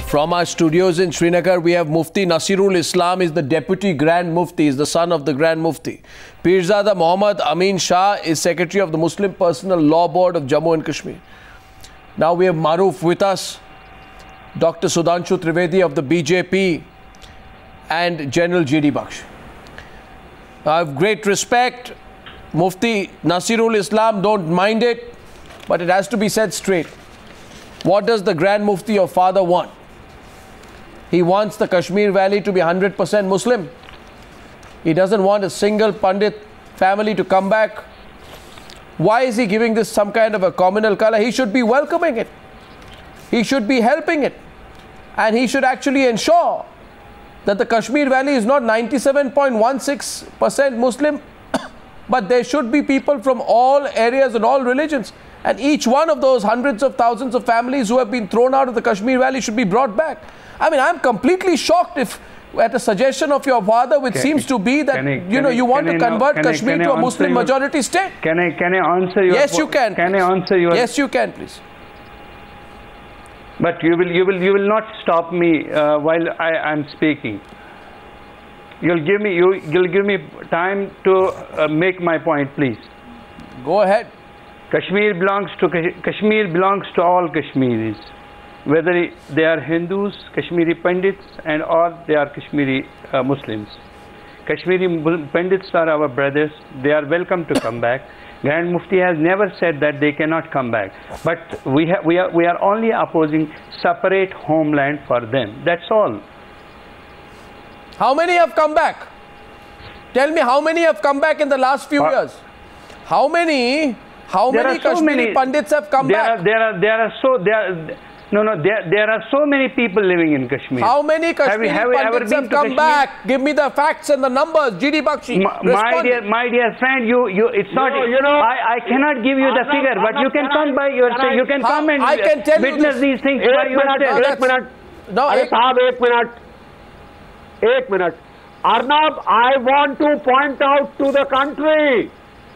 From our studios in Srinagar, we have Mufti Nasirul Islam, is the Deputy Grand Mufti, is the son of the Grand Mufti. Pirzada Muhammad Amin Shah is Secretary of the Muslim Personal Law Board of Jammu and Kashmir. Now we have Maruf with us, Dr. Sudhanshu Trivedi of the BJP and General G.D. Bakshi. I have great respect. Mufti Nasirul Islam, don't mind it, but it has to be said straight. What does the Grand Mufti, your father, want? He wants the Kashmir Valley to be 100% Muslim. He doesn't want a single Pandit family to come back. Why is he giving this some kind of a communal color? He should be welcoming it. He should be helping it. And he should actually ensure that the Kashmir Valley is not 97.16% Muslim, but there should be people from all areas and all religions. And each one of those hundreds of thousands of families who have been thrown out of the Kashmir Valley should be brought back. I mean, I'm completely shocked if, at a suggestion of your father, which seems to be that, you want to convert Kashmir to a Muslim majority state. Can I answer your... Yes, you can. Can I answer your... Yes, you can, please. But you will not stop me while I am speaking. You'll give me time to make my point, please. Go ahead. Kashmir belongs to all Kashmiris, whether they are Hindus, Kashmiri Pandits, or they are Kashmiri Muslims. Kashmiri Pandits are our brothers. They are welcome to come back. Grand Mufti has never said that they cannot come back. But we are only opposing separate homeland for them. That's all. How many have come back? Tell me how many have come back in the last few years? How many Kashmiri Pandits have come back? There are so many people living in Kashmir. How many Kashmiri Pandits have come back? Give me the facts and the numbers. G.D. Bakshi. My dear friend, it's not. I cannot give you the figure, but you can come by yourself. You can come and witness these things by yourself. One minute. Arnab, I want to point out to the country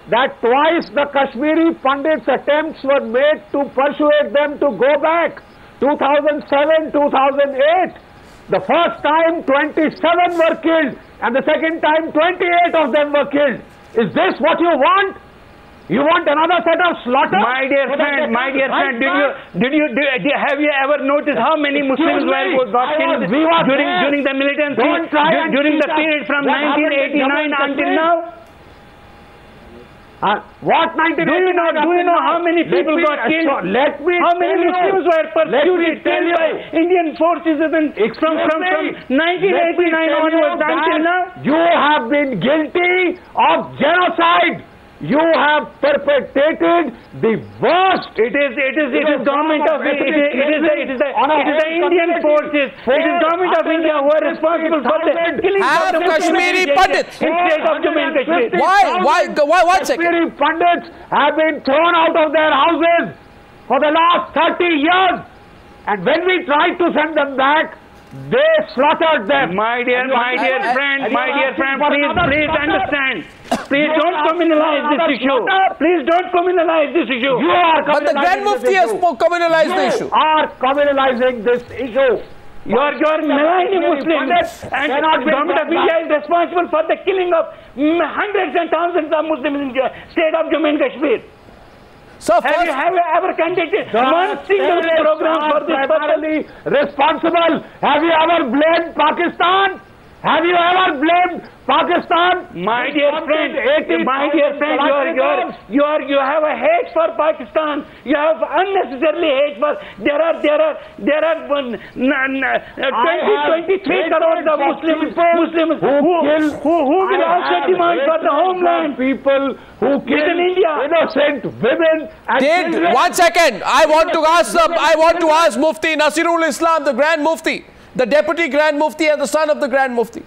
that twice the Kashmiri Pandits' attempts were made to persuade them to go back. 2007, 2008. The first time 27 were killed, and the second time 28 of them were killed. Is this what you want? You want another set of slaughter? My dear friend, have you ever noticed how many Muslims got killed during the militancy, during the period from 1989 until now? What 1989? Do you know how many people got killed? How many Muslims were persecuted by Indian forces from 1989 onwards until now? You have been guilty of genocide. You have perpetrated the worst. It is government of it is the Indian forces. It is government of India who are responsible for the killing of the Kashmiri Pandits in state of Jammu and Kashmir. Why? 1 second. Kashmiri Pandits have been thrown out of their houses for the last 30 years, and when we tried to send them back, they slaughtered them. My dear friend, please understand. Please don't communalize this issue. Please don't communalize this issue. You are but the Grand Mufti has communalized the issue. You are communalizing this issue. You are maligning Muslims, and the government of India is responsible for the killing of hundreds and thousands of Muslims in the state of Jammu and Kashmir. So have you ever conducted one single program for this purpose? Responsible? Have you ever blamed Pakistan? Have you ever blamed Pakistan? My dear friend, you have a hate for Pakistan. You have unnecessarily hate for. There are 23 crores of Muslims who will also demand for the homeland. People who kill innocent women and children. 1 second. I want to ask Mufti Nasirul Islam, the Grand Mufti, the Deputy Grand Mufti and the son of the Grand Mufti.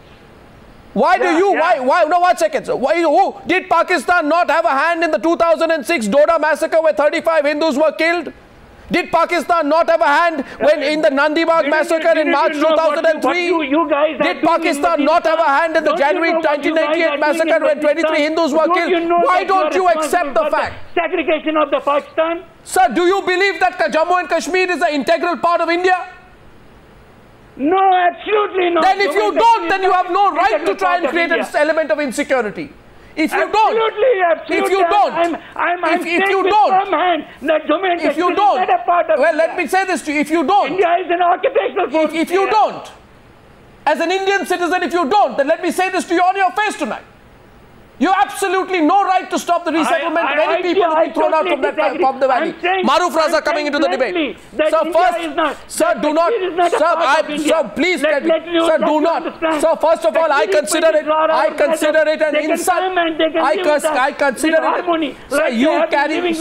Why do you, why, no, 1 second. So who, did Pakistan not have a hand in the 2006 Doda massacre where 35 Hindus were killed? Did Pakistan not have a hand when in the Nandibagh massacre in March 2003? Did Pakistan not have a hand in the January 1998 massacre when 23 Hindus were killed? Why don't you accept the fact? Segregation of the Pakistan? Sir, do you believe that Jammu and Kashmir is an integral part of India? No, absolutely not. Then if you don't, then you have no right to try and create an element of insecurity. If you don't, if you don't, if you don't, if you don't, well, let me say this to you, if you don't, India is an occupational force. if you don't, as an Indian citizen, if you don't, then let me say this to you on your face tonight. You have absolutely no right to stop the resettlement of any people who be thrown out from the valley. Maruf Raza coming into the debate. Sir, first, sir, do not, sir, please, sir, do not. Sir, first of all, I consider it an insult. I consider it,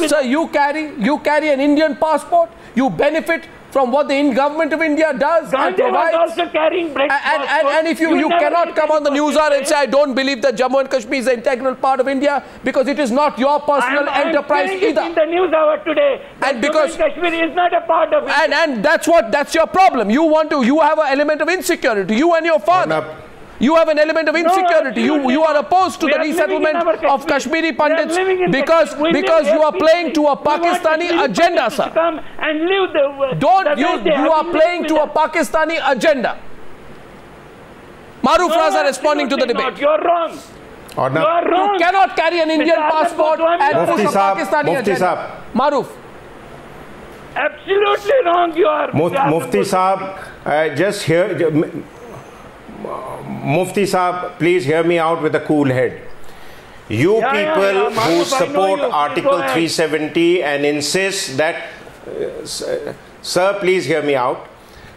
sir, you carry an Indian passport. You benefit from what the government of India does and provides. Also carrying and if you cannot come on the news hour and say, I don't believe that Jammu and Kashmir is an integral part of India, because it is not your personal enterprise either. In the news hour today, and because Jammu and Kashmir is not a part of India. And that's your problem. You have an element of insecurity. You and your father. You have an element of insecurity. No, you are opposed to the resettlement of Kashmiri Pandits because you are playing to a Pakistani agenda, sir. You are playing to a Pakistani agenda. Maruf Raza responding to the debate. You're wrong. You are wrong. You cannot carry an Indian passport and push a Pakistani agenda. Maruf. Absolutely wrong you are. Mufti Saab, just here. Mufti Saab, please hear me out with a cool head. You people who support Article 370 and insist that, sir, please hear me out,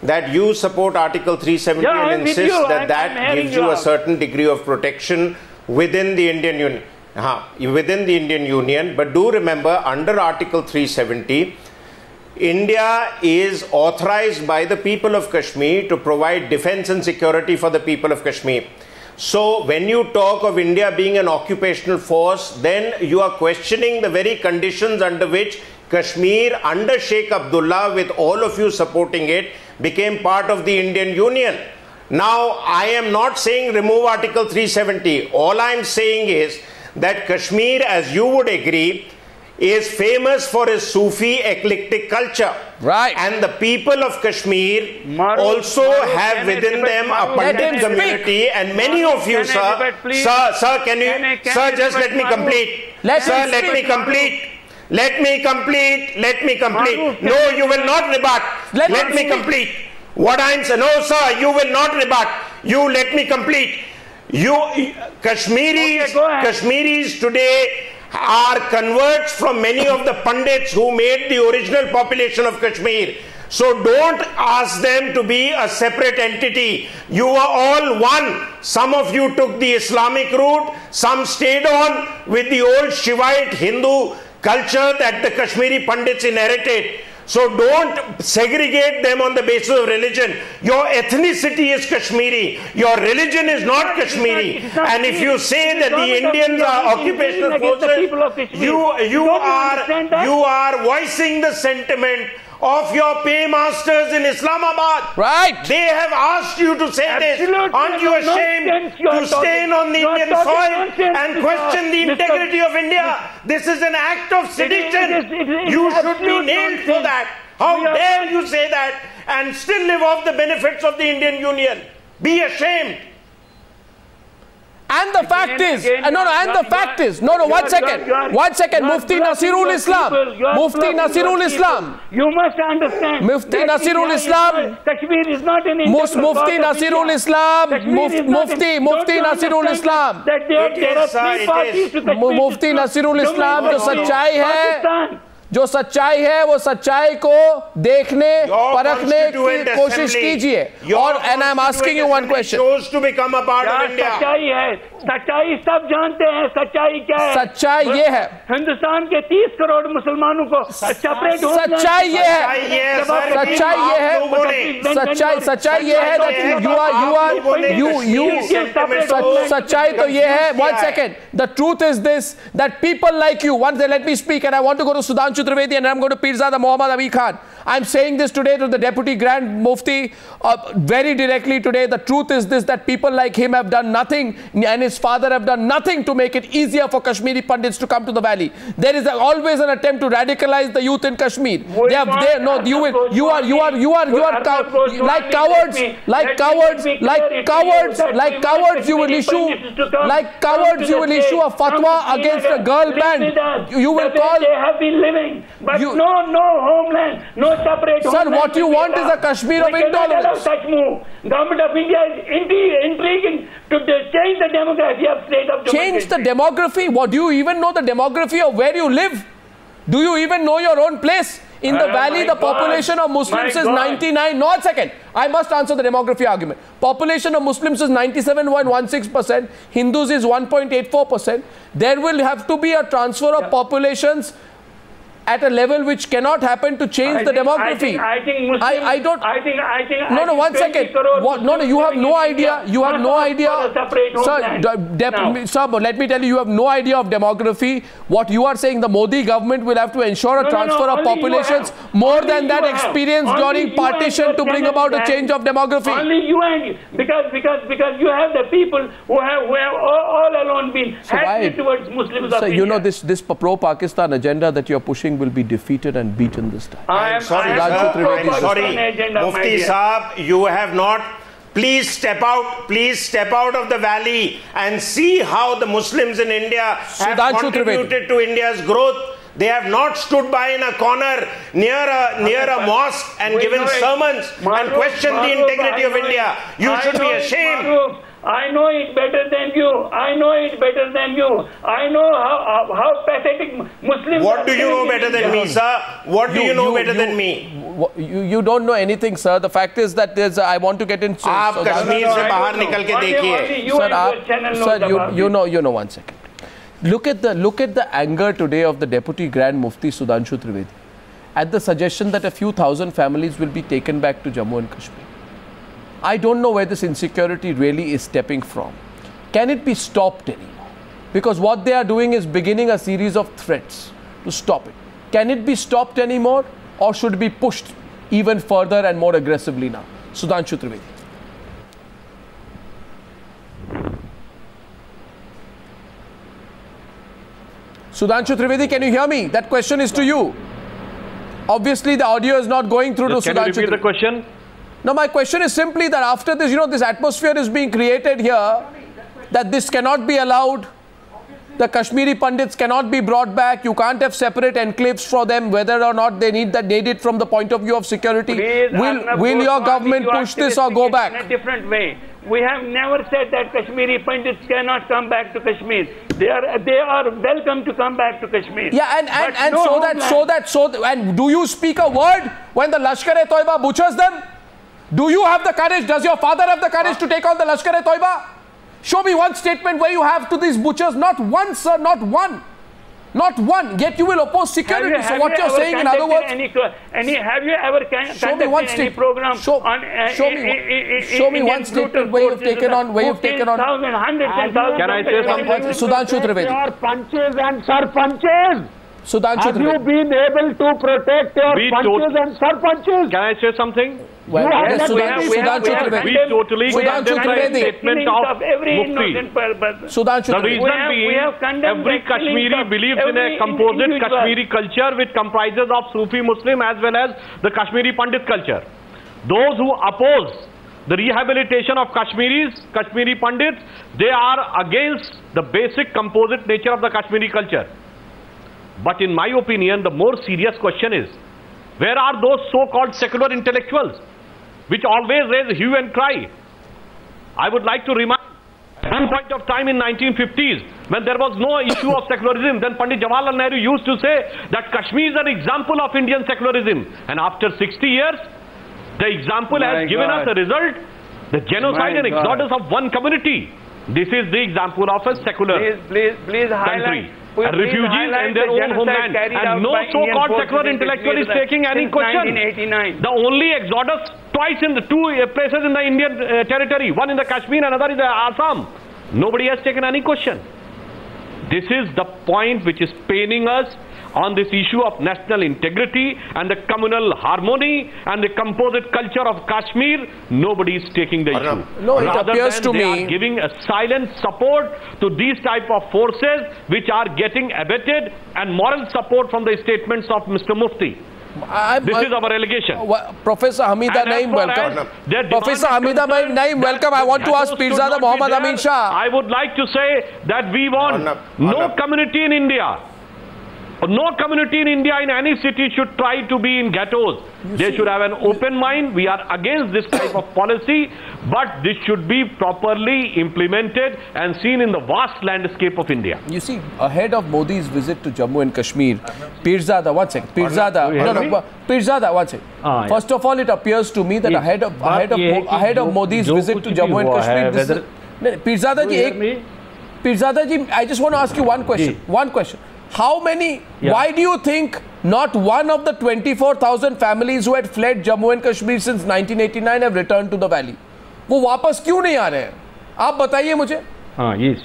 that you support Article 370 and insist that gives you a certain degree of protection within the Indian Union. Within the Indian Union, but do remember, under Article 370, India is authorized by the people of Kashmir to provide defense and security for the people of Kashmir. So when you talk of India being an occupational force, then you are questioning the very conditions under which Kashmir, under Sheikh Abdullah, with all of you supporting it, became part of the Indian Union. Now, I am not saying remove Article 370. All I am saying is that Kashmir, as you would agree, is famous for its Sufi eclectic culture. Right. And the people of Kashmir also have within them a Pandit community, and many of you, sir, can you, sir, just let me complete. Sir, let me complete. Let me complete. No, you will not rebut. Let me complete. What I'm saying, no, sir, you will not rebut. You let me complete. Kashmiris today are converts from many of the Pandits who made the original population of Kashmir. So don't ask them to be a separate entity. You are all one. Some of you took the Islamic route. Some stayed on with the old Shivite Hindu culture that the Kashmiri Pandits inherited. So don't segregate them on the basis of religion. Your ethnicity is Kashmiri. Your religion is not Kashmiri. And if you say that the Indians are occupational forces, you are voicing the sentiment of your paymasters in Islamabad. Right. They have asked you to say this. Aren't you ashamed to stand on the Indian soil and question the integrity of India? This is an act of sedition. You should be nailed for that. How dare you say that and still live off the benefits of the Indian Union? Be ashamed. And the fact is, one second, Mufti Nasirul Islam. You must understand. Mufti Nasirul Islam. Kashmir is not an Mufti Nasirul Islam. Mufti Nasirul Islam. Mufti Nasirul Islam, जो सच्चाई है वो सच्चाई को देखने परखने की कोशिश कीजिए और and I'm asking you one question. सच्चाई है, सच्चाई सब जानते हैं, सच्चाई क्या है? सच्चाई ये है, हिंदुस्तान के 30 करोड़ मुसलमानों को सेपरेट होना। सच्चाई ये है सच्चाई तो ये है। One second. The truth is this, that people like you, once they let me speak, and I want to go to Sudhanshu Trivedi and I'm going to Pirzada Muhammad Abi Khan. I'm saying this today to the Deputy Grand Mufti very directly today. The truth is this, that people like him have done nothing, and his father have done nothing to make it easier for Kashmiri Pandits to come to the valley. There is always an attempt to radicalize the youth in Kashmir. You are like cowards, you will issue a fatwa against a girl band. You will call. They have been living, but no homeland, no separate homeland. Sir, what you want is a Kashmir of intolerance. Such move. Government of India is intriguing to change the demography of state of Jammu. Change the demography? What, do you even know the demography of where you live? Do you even know your own place? In the valley, the population of Muslims is 99. No, 1 second. I must answer the demography argument. Population of Muslims is 97.16%. Hindus is 1.84%. There will have to be a transfer of populations at a level which cannot happen to change the demography. I think Muslims, I don't. I think. No, 1 second. What, no, you have no idea. You have no idea. Sir, let me tell you, you have no idea of demography. What you are saying, the Modi government will have to ensure a transfer of populations more than that experience during partition to bring about a change of demography. Only you and because you have the people who have all alone been hatred towards Muslims. So you know this pro-Pakistan agenda that you are pushing will be defeated and beaten this time. I'm sorry, Mufti Saab, you have not. Please step out of the valley and see how the Muslims in India have contributed to India's growth. They have not stood by in a corner near a mosque and given sermons and questioned the integrity of India. You should be ashamed. I know it better than you. I know how pathetic Muslims. What do you know better than me, sir? What do you know better than me? You don't know anything, sir. The fact is that I want to get into. आप कश्मीर से बाहर निकल के देखिए. Sir, you know 1 second. Look at the anger today of the Deputy Grand Mufti Sudhanshu Trivedi at the suggestion that a few thousand families will be taken back to Jammu and Kashmir. I don't know where this insecurity really is stepping from. Can it be stopped anymore? Because what they are doing is beginning a series of threats to stop it. Can it be stopped anymore, or should it be pushed even further and more aggressively now? Sudhanshu Trivedi. Sudhanshu Trivedi, can you hear me? That question is to you. Obviously, the audio is not going through to Sudhanshu. Can you repeat the question? Now, my question is simply that after this, this atmosphere is being created here, that this cannot be allowed. The Kashmiri Pandits cannot be brought back. You can't have separate enclaves for them, whether or not they need it from the point of view of security. Will your government push this or go back? In a different way. We have never said that Kashmiri Pandits cannot come back to Kashmir. They are welcome to come back to Kashmir. Yeah, and do you speak a word when the Lashkar-e-Toiba butchers them? Do you have the courage? Does your father have the courage to take on the Lashkar-e-Toiba? Show me one statement where you have to these butchers. Not one, sir, not one. Not one. Yet you will oppose security. So what you're saying, in other words... have you ever conducted any program show me one statement where you've taken on... Can I say something? Sudhanshu Trivedi. Your punches and sarpanches. Sudhanshu Trivedi. Have you been able to protect your punches and sarpanches? Can I say something? Well, Sudhanshu Trivedi. We totally condemn the statement of Mufti. Sudhanshu The reason being, every Kashmiri believes in a composite Kashmiri culture which comprises of Sufi Muslim as well as the Kashmiri Pandit culture. Those who oppose the rehabilitation of Kashmiri Pandits, they are against the basic composite nature of the Kashmiri culture. But in my opinion, the more serious question is, where are those so-called secular intellectuals which always raise hue and cry? I would like to remind, at one point of time in 1950s, when there was no issue of secularism, then Pandit Jawaharlal Nehru used to say that Kashmir is an example of Indian secularism. And after 60 years, the example has given us a result, the genocide and exodus of one community. This is the example of a secular country. And refugees in their own homeland. And no so-called secular intellectual is taking any question. The only exodus twice in the two places in the Indian territory, one in the Kashmir, another in the Assam. Nobody has taken any question. This is the point which is paining us. on this issue of national integrity and the communal harmony and the composite culture of Kashmir, nobody is taking the issue. No, it appears to me they are giving a silent support to these type of forces which are getting abetted, and moral support from the statements of Mr. Mufti. This is our allegation. Professor Hamida Naeem, welcome. Professor Hamida Naeem, welcome. I want to ask Pirzada Mohammad Amin Shah. I would like to say that we want no community in India. No community in India in any city should try to be in ghettos. They should have an open mind. We are against this type of policy, but this should be properly implemented and seen in the vast landscape of India. You see, ahead of Modi's visit to Jammu and Kashmir, Pirzada, one second. Pirzada, Pirzada, one second. First of all, it appears to me that ahead of Modi's visit to Jammu and Kashmir, Pirzada ji, I just want to ask you one question. One question. How many, why do you think not one of the 24,000 families who had fled Jammu and Kashmir since 1989 have returned to the valley? वो वापस क्यों नहीं आ रहे हैं? आप बताइए मुझे. Yes.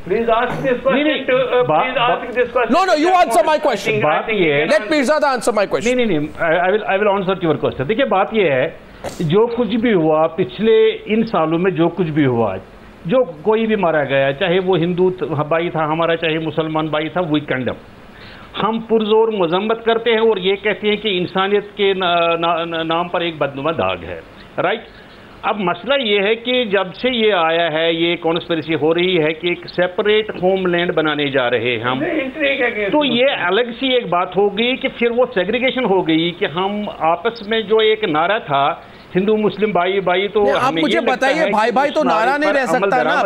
Please ask this question please ask this question. No, you answer my question. Let Pirzada answer my question. नहीं. I will answer your question. देखिए बात ये है, जो कुछ भी हुआ पिछले इन सालों में, जो कुछ भी हुआ, जो कोई भी मारा गया, चाहे वो हिंदू भाई था हमारा, चाहे मुसलमान भाई था, वी कंडम. हम पुरजोर मजम्मत करते हैं और ये कहते हैं कि इंसानियत के नाम पर एक बदनुमा दाग है. राइट. अब मसला ये है कि जब से ये आया है, ये कॉन्स्पिरेसी हो रही है कि एक सेपरेट होमलैंड बनाने जा रहे हैं हम, तो ये अलग सी एक बात हो गई कि फिर वो सेग्रीगेशन हो गई कि हम आपस में जो एक नारा था हिंदू मुस्लिम भाई तो आप मुझे बताइए, भाई तो नारा नहीं रह सकता ना.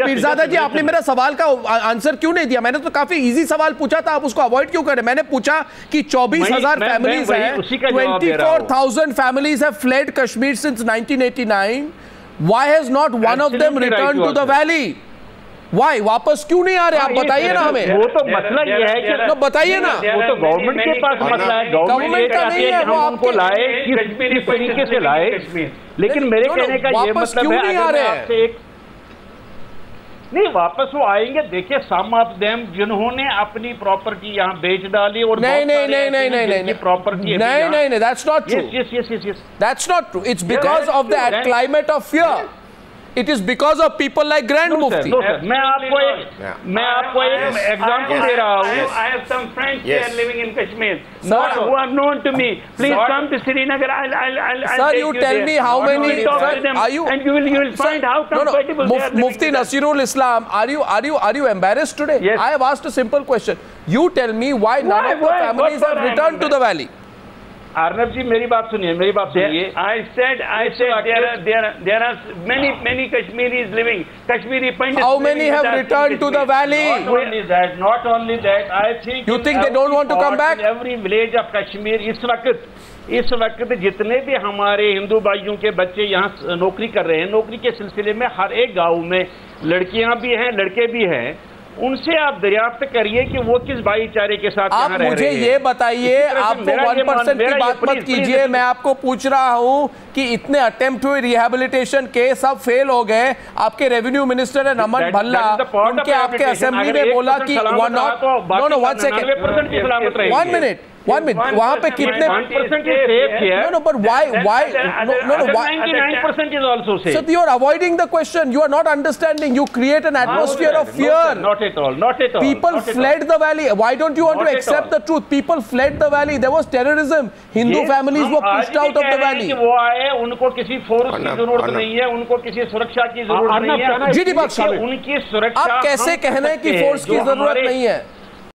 पिरजादा जी, आपने मेरा सवाल का आंसर क्यों नहीं दिया? मैंने तो काफी इजी सवाल पूछा था, आप उसको अवॉइड क्यों कर रहे? मैंने पूछा कि 24,000 फैमिलीज हैं, 24,000 families have fled Kashmir since 1989. Why has not one of them return to the valley? Why वापस क्यों नहीं आ रहे? आप बताइए ना हमें. वो तो मसला ये है कि बताइए ना, वो तो गवर्नमेंट के पास मसला है. गवर्नमेंट का नहीं है, वो आपको लाए किस तरीके से लाए. लेकिन मेरे कहने का ये मतलब है, नहीं वापस वो आएंगे. देखिए, सम ऑफ देम जिन्होंने अपनी प्रॉपर्टी यहाँ बेच डाली और नहीं प्रॉपर्टी नहीं, that's not true. Yes. That's not true. It's because of that climate of fear. It is because of people like Grand Mufti. मैं आपको एक एग्जांपल दे रहा हूँ. I have some friends here living in Kashmir, who are known to me. Please come to Srinagar. I'll Sir, you tell me how many. Are you? And you will find how comfortable they are. Mufti Nasirul Islam, are you embarrassed today? Yes. I have asked a simple question. You tell me why none of the families have returned to the valley. Arnab ji, मेरी बात सुनिए. I said there are many Kashmiris living. Kashmiri Pandits. How many have returned to the valley? Not only that. I think. You think they don't want to come back? In every village of Kashmir, इस वक्त जितने भी हमारे हिंदू भाइयों के बच्चे यहाँ नौकरी कर रहे हैं, नौकरी के सिलसिले में हर एक गाँव में लड़कियाँ भी हैं, लड़के भी हैं. उनसे आप दरियाफ्त करिए कि वो किस भाईचारे के साथ आप मुझे ये बताइए. आप 1% की बात मत कीजिए. मैं आपको पूछ रहा हूँ कि इतने अटेम्प्ट हुए रिहैबिलिटेशन के, सब फेल हो गए. आपके रेवेन्यू मिनिस्टर है नमन भल्ला, उनके आपके असेंबली में बोला कि 1 मिनट वहां पे कितने No, but why 99% is also safe. So you are avoiding the question. You are not understanding. You create an atmosphere of fear. Not at all. People fled the valley. Why don't you want to accept the truth? People fled the valley. There was terrorism. Hindu families were pushed out of the valley. वो आए, उनको किसी force की जरूरत नहीं है, उनको किसी सुरक्षा की जरूरत नहीं है. जी बात, उनकी सुरक्षा. आप कैसे कहना है कि फोर्स की जरूरत नहीं है?